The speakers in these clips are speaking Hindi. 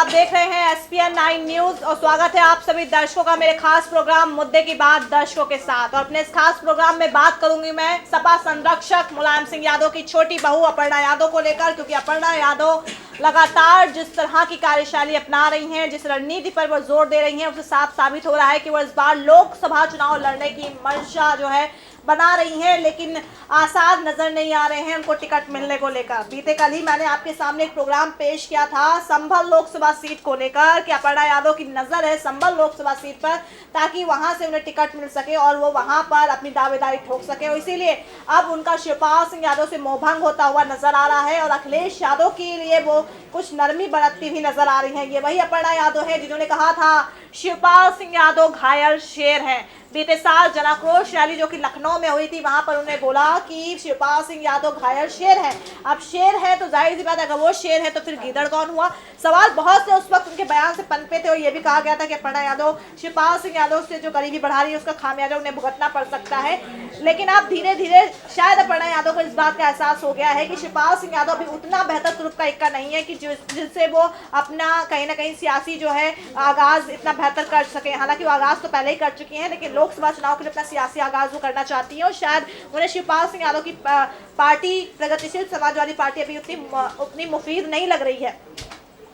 आप देख रहे हैं SPN 9 न्यूज और स्वागत है आप सभी दर्शकों का मेरे खास प्रोग्राम मुद्दे की बात दर्शकों के साथ। और अपने इस खास प्रोग्राम में बात करूंगी मैं सपा संरक्षक मुलायम सिंह यादव की छोटी बहू अपर्णा यादव को लेकर, क्योंकि अपर्णा यादव लगातार जिस तरह की कार्यशैली अपना रही हैं, जिस रणनीति पर वो जोर दे रही हैं, उससे साफ साबित हो रहा है कि वो इस बार लोकसभा चुनाव लड़ने की मंशा जो है बना रही हैं, लेकिन आसार नजर नहीं आ रहे हैं उनको टिकट मिलने को लेकर। बीते कल ही मैंने आपके सामने एक प्रोग्राम पेश किया था संभल लोकसभा सीट को लेकर कि अपर्णा यादव की नजर है संभल लोकसभा सीट पर, ताकि वहां से उन्हें टिकट मिल सके और वो वहां पर अपनी दावेदारी ठोक सके। और इसीलिए अब उनका शिवपाल सिंह यादव से मोहभंग होता हुआ नजर आ रहा है और अखिलेश यादव के लिए वो कुछ नरमी बरतती हुई नजर आ रही है। ये वही अपर्णा यादव है जिन्होंने कहा था शिवपाल सिंह यादव घायल शेर हैं। बीते साल जनाक्रोश रैली जो कि लखनऊ में हुई थी, वहां पर उन्होंने बोला कि शिवपाल सिंह यादव घायल शेर है। अब शेर है तो जाहिर सी बात है, अगर वो शेर है तो फिर गीदड़ कौन हुआ। सवाल बहुत से उस वक्त उनके बयान से पनपे थे और ये भी कहा गया था कि अपर्णा यादव शिवपाल सिंह यादव से जो करीबी बढ़ा रही है उसका खामियाजा उन्हें भुगतना पड़ सकता है। लेकिन अब धीरे धीरे शायद अपर्णा यादव को इस बात का एहसास हो गया है कि शिवपाल सिंह यादव भी उतना बेहतर तुरुप का इक्का नहीं है कि जिससे वो अपना कहीं ना कहीं सियासी जो है आगाज इतना बेहतर कर सके। हालांकि वो आगाज तो पहले ही कर चुकी हैं, लेकिन लोकसभा चुनाव के लिए अपना सियासी आगाज वो करना चाहती है और शायद उन्हें शिवपाल सिंह यादव की पार्टी प्रगतिशील समाजवादी पार्टी अभी उतनी मुफीद नहीं लग रही है।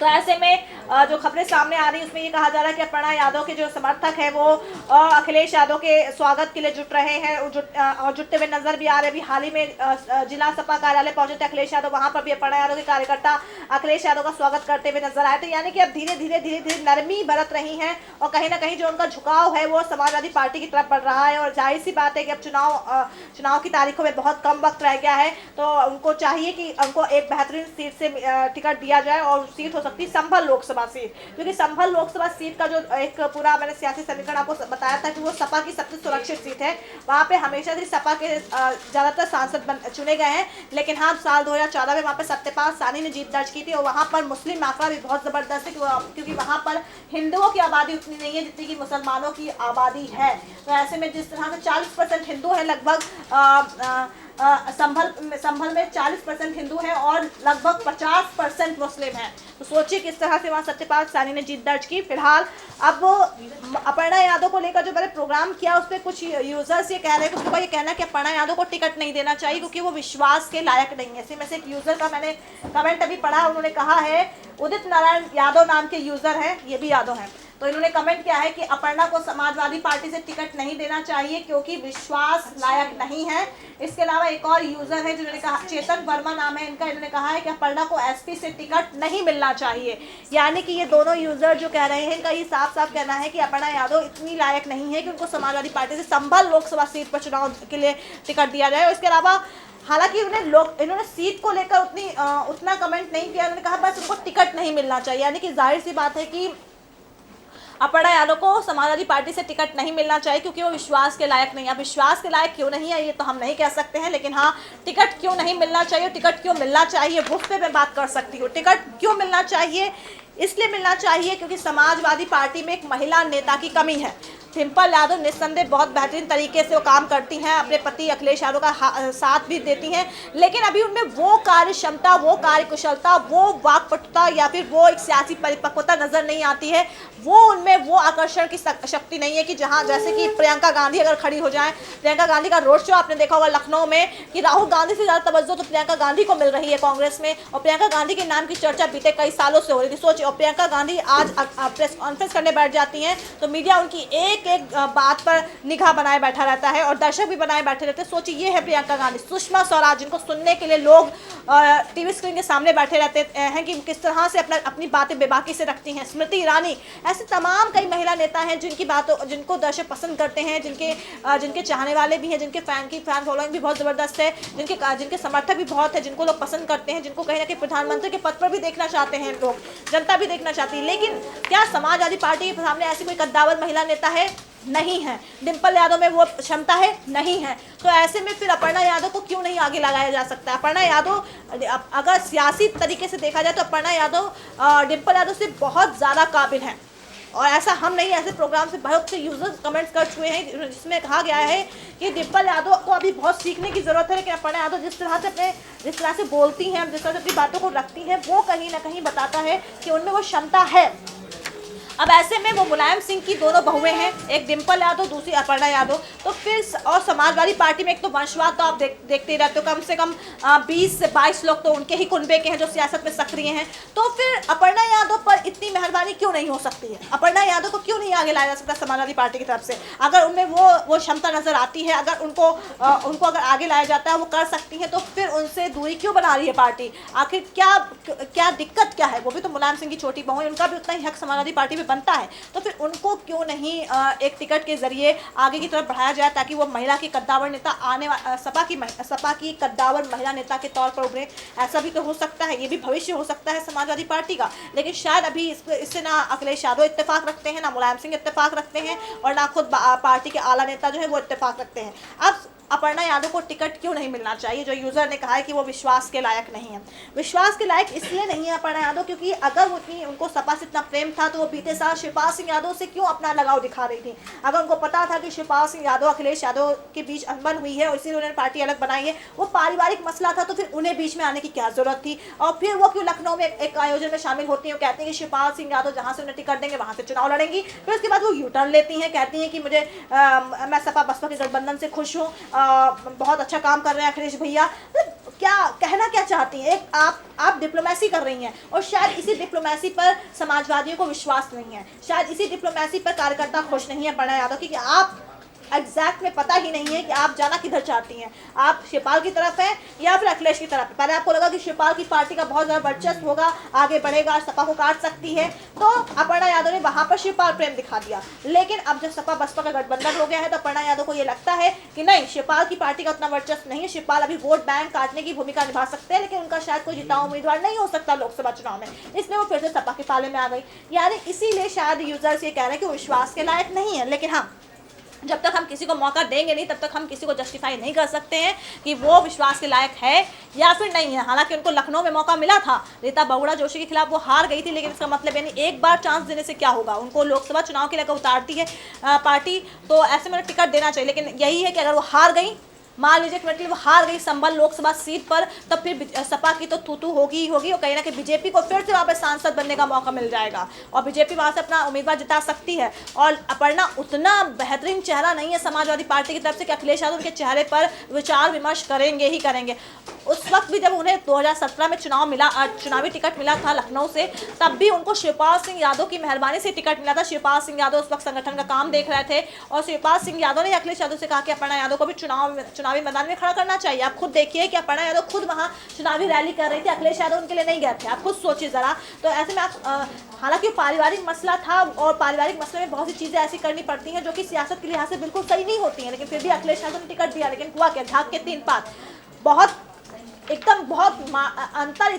तो ऐसे में जो खबरें सामने आ रही है उसमें ये कहा जा रहा है कि अपर्णा यादव के जो समर्थक हैं वो अखिलेश यादव के स्वागत के लिए जुट रहे हैं और जुटते हुए नजर भी आ रहे हैं। अभी हाल ही में जिला सपा कार्यालय पहुंचे थे अखिलेश यादव, वहां पर भी अपर्णा यादव के कार्यकर्ता अखिलेश यादव का स्वागत करते हुए नजर आए थे। यानी कि अब धीरे धीरे नरमी बरत रही हैं और कहीं ना कहीं जो उनका झुकाव है वो समाजवादी पार्टी की तरफ बढ़ रहा है। और जाहिर सी बात है कि अब चुनाव की तारीखों में बहुत कम वक्त रह गया है, तो उनको चाहिए कि उनको एक बेहतरीन सीट से टिकट दिया जाए और सीट हो सकती संभल लोकसभा सीट, क्योंकि संभल लोकसभा सीट का जो एक पूरा मैंने सियासी समीकरण आपको बताया था कि वो सपा की सबसे सुरक्षित सीट है। वहां पे हमेशा से सपा के ज्यादातर सांसद चुने गए हैं, लेकिन हाँ साल 2014 में वहां पे सत्यपाल सानी ने जीत दर्ज की थी और वहां पर मुस्लिम आंकड़ा भी बहुत जबरदस्त है क्योंकि वहां पर हिंदुओं की आबादी उतनी नहीं है जितनी की मुसलमानों की आबादी है। तो ऐसे में जिस तरह से 40% हिंदू है, लगभग संभल में 40% हिंदू हैं और लगभग 50% मुस्लिम हैं। तो सोचिए किस तरह से वहाँ सत्यपाल सानी ने जीत दर्ज की। फिलहाल अब अपर्णा यादव को लेकर जो मैंने प्रोग्राम किया उस पर कुछ यूजर्स ये कह रहे हैं, कुछ लोगों का ये कहना है कि अपर्णा यादव को टिकट नहीं देना चाहिए क्योंकि वो विश्वास के लायक नहीं है। ऐसे में से एक यूजर का मैंने कमेंट अभी पढ़ा, उन्होंने कहा है, उदित नारायण यादव नाम के यूजर हैं, ये भी यादव हैं, तो इन्होंने कमेंट किया है कि अपर्णा को समाजवादी पार्टी से टिकट नहीं देना चाहिए क्योंकि विश्वास लायक नहीं है। इसके अलावा एक और यूजर है जिन्होंने कहा, चेतन वर्मा नाम है इनका, इन्होंने कहा है कि अपर्णा को एसपी से टिकट नहीं मिलना चाहिए। यानी कि ये दोनों यूजर जो कह रहे हैं इनका ये साफ साफ कहना है कि अपर्णा यादव इतनी लायक नहीं है कि उनको समाजवादी पार्टी से संभल लोकसभा सीट पर चुनाव के लिए टिकट दिया जाए। और इसके अलावा हालांकि इन्होंने सीट को लेकर उतना कमेंट नहीं किया, उन्होंने कहा बस उनको टिकट नहीं मिलना चाहिए। यानी कि जाहिर सी बात है कि अपर्णा यादव को समाजवादी पार्टी से टिकट नहीं मिलना चाहिए क्योंकि वो विश्वास के लायक नहीं है। अब विश्वास के लायक क्यों नहीं है ये तो हम नहीं कह सकते हैं, लेकिन हाँ टिकट क्यों नहीं मिलना चाहिए, टिकट क्यों मिलना चाहिए वो पे मैं बात कर सकती हूँ। टिकट क्यों मिलना चाहिए, इसलिए मिलना चाहिए क्योंकि समाजवादी पार्टी में एक महिला नेता की कमी है। डिम्पल यादव निस्संदेह बहुत बेहतरीन तरीके से वो काम करती हैं, अपने पति अखिलेश यादव का साथ भी देती हैं, लेकिन अभी उनमें वो कार्य क्षमता, वो कार्य कुशलता, वो वाकपटुता या फिर वो एक सियासी परिपक्वता नजर नहीं आती है। वो उनमें वो आकर्षण की शक्ति नहीं है कि जहां जैसे कि प्रियंका गांधी अगर खड़ी हो जाए, प्रियंका गांधी का रोड शो आपने देखा होगा लखनऊ में कि राहुल गांधी से ज़्यादा तवज्जो तो प्रियंका गांधी को मिल रही है कांग्रेस में, और प्रियंका गांधी के नाम की चर्चा बीते कई सालों से हो रही थी। सोचिए, और प्रियंका गांधी आज प्रेस कॉन्फ्रेंस करने बैठ जाती हैं तो मीडिया उनकी एक बात पर निगाह बनाए बैठा रहता है और दर्शक भी बनाए बैठे रहते हैं। सोचिए ये है प्रियंका गांधी। सुषमा स्वराज, जिनको सुनने के लिए लोग टीवी स्क्रीन के सामने बैठे रहते हैं कि किस तरह से अपनी बातें बेबाकी से रखती हैं। स्मृति ईरानी, ऐसे तमाम कई महिला नेता हैं जिनको दर्शक पसंद करते हैं, जिनके चाहने वाले भी हैं, जिनके फैन फॉलोइंग भी बहुत ज़बरदस्त है, जिनके समर्थक भी बहुत है, जिनको लोग पसंद करते हैं, जिनको कहीं ना कहीं प्रधानमंत्री के पद पर भी देखना चाहते हैं लोग, जनता भी देखना चाहती है। लेकिन क्या समाजवादी पार्टी के सामने ऐसी कोई कद्दावर महिला नेता है? नहीं है। डिम्पल यादव में वो क्षमता है? नहीं है। तो ऐसे में फिर अपर्णा यादव को क्यों नहीं आगे लगाया जा सकता? अपर्णा यादव अगर सियासी तरीके से देखा जाए तो अपर्णा यादव डिम्पल यादव से बहुत ज़्यादा काबिल है। और ऐसा हम नहीं, ऐसे प्रोग्राम से बहुत से यूजर्स कमेंट्स कर चुके हैं जिसमें कहा गया है कि डिम्पल यादव को अभी बहुत सीखने की जरूरत है, लेकिन अपर्णा यादव जिस तरह से बोलती हैं, जिस तरह से अपनी बातों को रखती हैं, वो कहीं ना कहीं बताता है कि उनमें वो क्षमता है। अब ऐसे में वो मुलायम सिंह की दोनों बहुएं हैं, एक डिम्पल यादव, दूसरी अपर्णा यादव। तो फिर और समाजवादी पार्टी में एक तो वंशवाद तो आप देखते ही रहते हो, कम से कम 20 से 22 लोग तो उनके ही कुनबे के हैं जो सियासत में सक्रिय हैं। तो फिर अपर्णा यादव पर इतनी मेहरबानी क्यों नहीं हो सकती है? अपर्णा यादव को क्यों नहीं आगे लाया जा सकता समाजवादी पार्टी की तरफ से? अगर उनमें वो क्षमता नजर आती है, अगर उनको अगर आगे लाया जाता है, वो कर सकती है, तो फिर उनसे दूरी क्यों बना रही है पार्टी? आखिर क्या दिक्कत क्या है? वो भी तो मुलायम सिंह की छोटी बहू है, उनका भी उतना ही हक समाजवादी पार्टी में बनता है। तो फिर उनको क्यों नहीं एक टिकट के जरिए आगे की तरफ बढ़ाया जाए, ताकि वो महिला की कद्दावर नेता सपा की कद्दावर महिला नेता के तौर पर उभरे? ऐसा भी तो हो सकता है, ये भी भविष्य हो सकता है समाजवादी पार्टी का। लेकिन शायद अभी इससे ना अखिलेश यादव इत्तेफाक रखते हैं, ना मुलायम सिंह इत्तेफाक रखते हैं, और ना खुद पार्टी के आला नेता जो है वो इत्तेफाक रखते हैं। अब अपर्णा यादव को टिकट क्यों नहीं मिलना चाहिए? जो यूज़र ने कहा है कि वो विश्वास के लायक नहीं है। विश्वास के लायक इसलिए नहीं है अपर्णा यादव क्योंकि अगर उनको सपा से इतना प्रेम था तो वो बीते साल शिवपाल सिंह यादव से क्यों अपना लगाव दिखा रही थी? अगर उनको पता था कि शिवपाल सिंह यादव अखिलेश यादव के बीच अनबन हुई है और इसीलिए उन्होंने पार्टी अलग बनाई है, वो पारिवारिक मसला था, तो फिर उन्हें बीच में आने की क्या जरूरत थी? और फिर वो क्यों लखनऊ में एक आयोजन में शामिल होती हैं, कहती हैं कि शिवपाल सिंह यादव जहाँ से उन्हें टिकट देंगे वहाँ से चुनाव लड़ेंगी, फिर उसके बाद वो यू टर्न लेती हैं, कहती हैं कि मैं सपा बसपा के गठबंधन से खुश हूँ, बहुत अच्छा काम कर रहे हैं अखिलेश भैया। तो क्या कहना क्या चाहती हैं? एक आप डिप्लोमेसी कर रही हैं, और शायद इसी डिप्लोमेसी पर समाजवादियों को विश्वास नहीं है, शायद इसी डिप्लोमेसी पर कार्यकर्ता खुश नहीं है अपर्णा यादव की, कि आप एग्जैक्ट में पता ही नहीं है कि आप जाना किधर चाहती हैं। आप शिवपाल की तरफ हैं या फिर अखिलेश की तरफ? पहले आपको लगा कि शिवपाल की पार्टी का बहुत ज़्यादा वर्चस्व होगा, आगे बढ़ेगा, सपा को काट सकती है, तो अपर्णा यादव ने वहाँ पर शिवपाल प्रेम दिखा दिया। लेकिन अब जब सपा बसपा का गठबंधन हो गया है तो अपर्णा यादव को ये लगता है कि नहीं, शिवपाल की पार्टी का उतना वर्चस्व नहीं है, शिवपाल अभी वोट बैंक काटने की भूमिका निभा सकते हैं, लेकिन उनका शायद कोई जिता उम्मीदवार नहीं हो सकता लोकसभा चुनाव में, इसलिए वो फिर से सपा के पाले में आ गई। यानी इसीलिए शायद यूजर्स ये कह रहे हैं कि वो विश्वास के लायक नहीं है। लेकिन हाँ, जब तक हम किसी को मौका देंगे नहीं, तब तक हम किसी को जस्टिफाई नहीं कर सकते हैं कि वो विश्वास के लायक है या फिर नहीं है। हालांकि उनको लखनऊ में मौका मिला था, रीता बहुगुणा जोशी के खिलाफ वो हार गई थी, लेकिन इसका मतलब यानी एक बार चांस देने से क्या होगा? उनको लोकसभा चुनाव के लिए उतारती है पार्टी, तो ऐसे में टिकट देना चाहिए। लेकिन यही है कि अगर वो हार गई, मान लीजिए कि वो हार गई संभल लोकसभा सीट पर, तब फिर सपा की तो तू होगी ही होगी, और कहीं ना कहीं बीजेपी को फिर से वहाँ पर सांसद बनने का मौका मिल जाएगा और बीजेपी वहाँ से अपना उम्मीदवार जिता सकती है। और अपर्णा उतना बेहतरीन चेहरा नहीं है समाजवादी पार्टी की तरफ से कि अखिलेश यादव के चेहरे पर विचार विमर्श करेंगे ही करेंगे। उस वक्त भी जब उन्हें 2017 में चुनावी टिकट मिला था लखनऊ से, तब भी उनको शिवपाल सिंह यादव की मेहरबानी से टिकट मिला था। शिवपाल सिंह यादव उस वक्त संगठन का काम देख रहे थे, और शिवपाल सिंह यादव ने अखिलेश यादव से कहा कि अपर्णा यादव को भी चुनावी मैदान में खड़ा करना चाहिए। आप खुद देखिए कि अपर्णा यादव खुद वहाँ चुनावी रैली कर रही थी, अखिलेश यादव उनके लिए नहीं गए थे। आप खुद सोचिए जरा। तो ऐसे में आप हालांकि पारिवारिक मसला था, और पारिवारिक मसले में बहुत सी चीज़ें ऐसी करनी पड़ती हैं जो कि सियासत के लिहाज से बिल्कुल सही नहीं होती हैं, लेकिन फिर भी अखिलेश यादव ने टिकट दिया। लेकिन हुआ क्या? झाग के 3 पात। बहुत अंतर,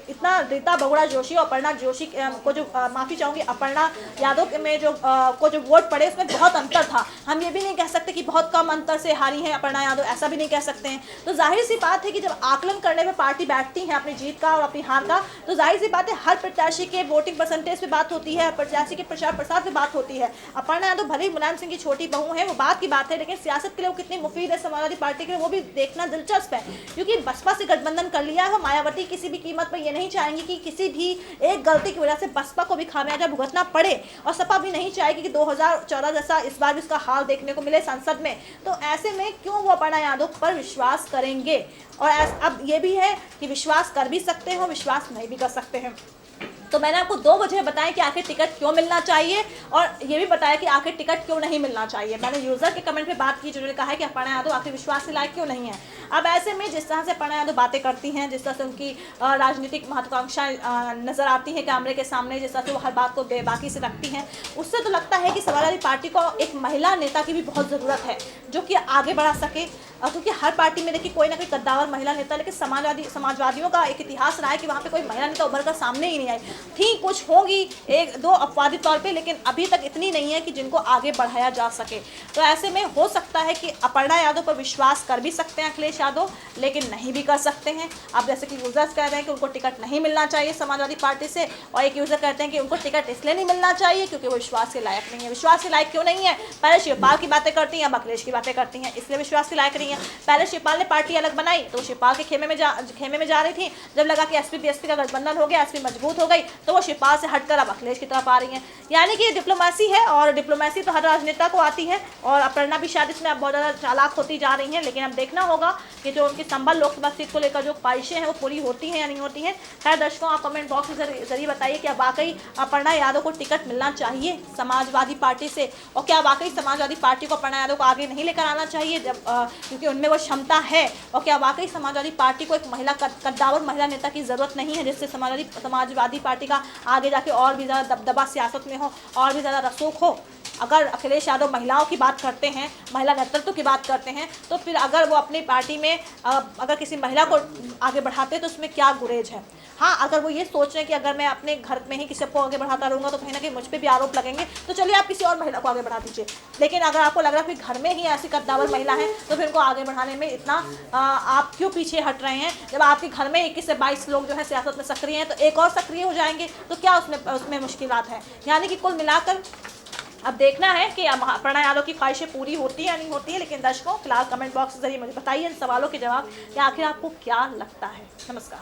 इतना रीता बहुगुणा जोशी और अपर्णा जोशी को जो माफ़ी चाहूँगी, अपर्णा यादव में जो वोट पड़े उसमें बहुत अंतर था। हम ये भी नहीं कह सकते कि बहुत कम अंतर से हारी हैं अपर्णा यादव, ऐसा भी नहीं कह सकते हैं। तो जाहिर सी बात है कि जब आकलन करने में पार्टी बैठती है अपनी जीत का और अपनी हार का, तो जाहिर सी बात है हर प्रत्याशी के वोटिंग परसेंटेज पे बात होती है, प्रत्याशी के प्रचार प्रसार पे बात होती है। अपर्णा यादव भले ही मुलायम सिंह की छोटी बहू है, वो बात की बात है, लेकिन सियासत के लिए वो कितनी मुफीद है समाजवादी पार्टी के लिए, वो भी देखना दिलचस्प है। क्योंकि बसपा से गठबंधन कर लिया है, मायावती किसी भी कीमत पर ये नहीं चाहेंगी कि किसी भी एक गलती की वजह से बसपा को भी खामियाजा भुगतना पड़े, और सपा भी नहीं चाहेगी कि 2014 जैसा इस बार भी उसका हाल देखने को मिले संसद में। तो ऐसे में क्यों वो अपर्णा यादव पर विश्वास करेंगे? और अब ये भी है कि विश्वास कर भी सकते हो, विश्वास नहीं भी कर सकते हैं। तो मैंने आपको 2 वजह बताएं कि आखिर टिकट क्यों मिलना चाहिए, और ये भी बताया कि आखिर टिकट क्यों नहीं मिलना चाहिए। मैंने यूज़र के कमेंट पे बात की जिन्होंने कहा है कि अपर्णा यादव आखिर विश्वास के लायक क्यों नहीं है। अब ऐसे में जिस तरह से अपर्णा यादव बातें करती हैं, जिस तरह से उनकी राजनीतिक महत्वाकांक्षा नज़र आती है कैमरे के सामने, जिस तरह से वो हर बात को बेबाकी से रखती हैं, उससे तो लगता है कि समाजवादी पार्टी को एक महिला नेता की भी बहुत ज़रूरत है जो कि आगे बढ़ा सके। क्योंकि हर पार्टी में देखिए कोई ना कोई कद्दावर महिला नेता, लेकिन समाजवादियों का एक इतिहास रहा है कि वहाँ पे कोई महिला नेता उभर कर सामने ही नहीं आई थी। कुछ होगी 1-2 अपवादी तौर पे, लेकिन अभी तक इतनी नहीं है कि जिनको आगे बढ़ाया जा सके। तो ऐसे में हो सकता है कि अपर्णा यादव पर विश्वास कर भी सकते हैं अखिलेश यादव, लेकिन नहीं भी कर सकते हैं। अब जैसे कि यूजर्स कह रहे हैं कि उनको टिकट नहीं मिलना चाहिए समाजवादी पार्टी से, और एक यूजर कहते हैं कि उनको टिकट इसलिए नहीं मिलना चाहिए क्योंकि वो विश्वास के लायक नहीं है। विश्वास के लायक क्यों नहीं है? पहले शिवपाल की बातें करती हैं, अब अखिलेश की बातें करती हैं, इसलिए विश्वास के लायक नहीं है। पहले शिवपाल ने पार्टी अलग बनाई तो शिवपाल के खेमे में जा रही थी, जब लगा कि एसपी बीएसपी का गठबंधन हो गया, एसपी मजबूत हो गई, तो वो शिवपाल से हटकर अब अखिलेश की तरफ आ रही हैं। यानी कि ये डिप्लोमेसी है, और डिप्लोमेसी तो हर राजनेता को आती है, और अपर्णा भी शायद इसमें अब बहुत ज़्यादा चालाक होती जा रही हैं। लेकिन अब देखना होगा कि जो उनकी संभल लोकसभा सीट को लेकर जो ख्वाहिशें हैं वो पूरी होती हैं या नहीं होती हैं। खैर दर्शकों, आप कमेंट बॉक्स में जरिए बताइए क्या वाकई अपर्णा यादव को टिकट मिलना चाहिए समाजवादी पार्टी से, और क्या वाकई समाजवादी पार्टी को अपर्णा यादव को आगे नहीं लेकर आना चाहिए जब क्योंकि उनमें वो क्षमता है, और क्या वाकई समाजवादी पार्टी को एक महिला कद्दावर महिला नेता की ज़रूरत नहीं है जिससे समाजवादी पार्टी का आगे जाके और भी ज़्यादा दबदबा सियासत में हो, और भी ज़्यादा रसूख हो। अगर अखिलेश यादव महिलाओं की बात करते हैं, महिला नेतृत्व की बात करते हैं, तो फिर अगर वो अपनी पार्टी में अगर किसी महिला को आगे बढ़ाते हैं तो उसमें क्या गुरेज है। हाँ, अगर वो ये सोच रहे हैं कि अगर मैं अपने घर में ही किसी को आगे बढ़ाता रहूँगा तो कहीं ना कहीं मुझ पर भी आरोप लगेंगे, तो चलिए आप किसी और महिला को आगे बढ़ा दीजिए। लेकिन अगर आपको लग रहा है कि घर में ही ऐसी कद्दावर महिला है तो फिर उनको आगे बढ़ाने में इतना आप क्यों पीछे हट रहे हैं? जब आपके घर में 21 से 22 लोग जो है सियासत में सक्रिय हैं, तो एक और सक्रिय हो जाएंगे तो क्या उसमें मुश्किलात है। यानी कि कुल मिलाकर अब देखना है कि अपर्णा यादव की ख्वाहिशें पूरी होती है या नहीं होती है। लेकिन दर्शकों, फिलहाल कमेंट बॉक्स के जरिए मुझे बताइए इन सवालों के जवाब, या आखिर आपको क्या लगता है। नमस्कार।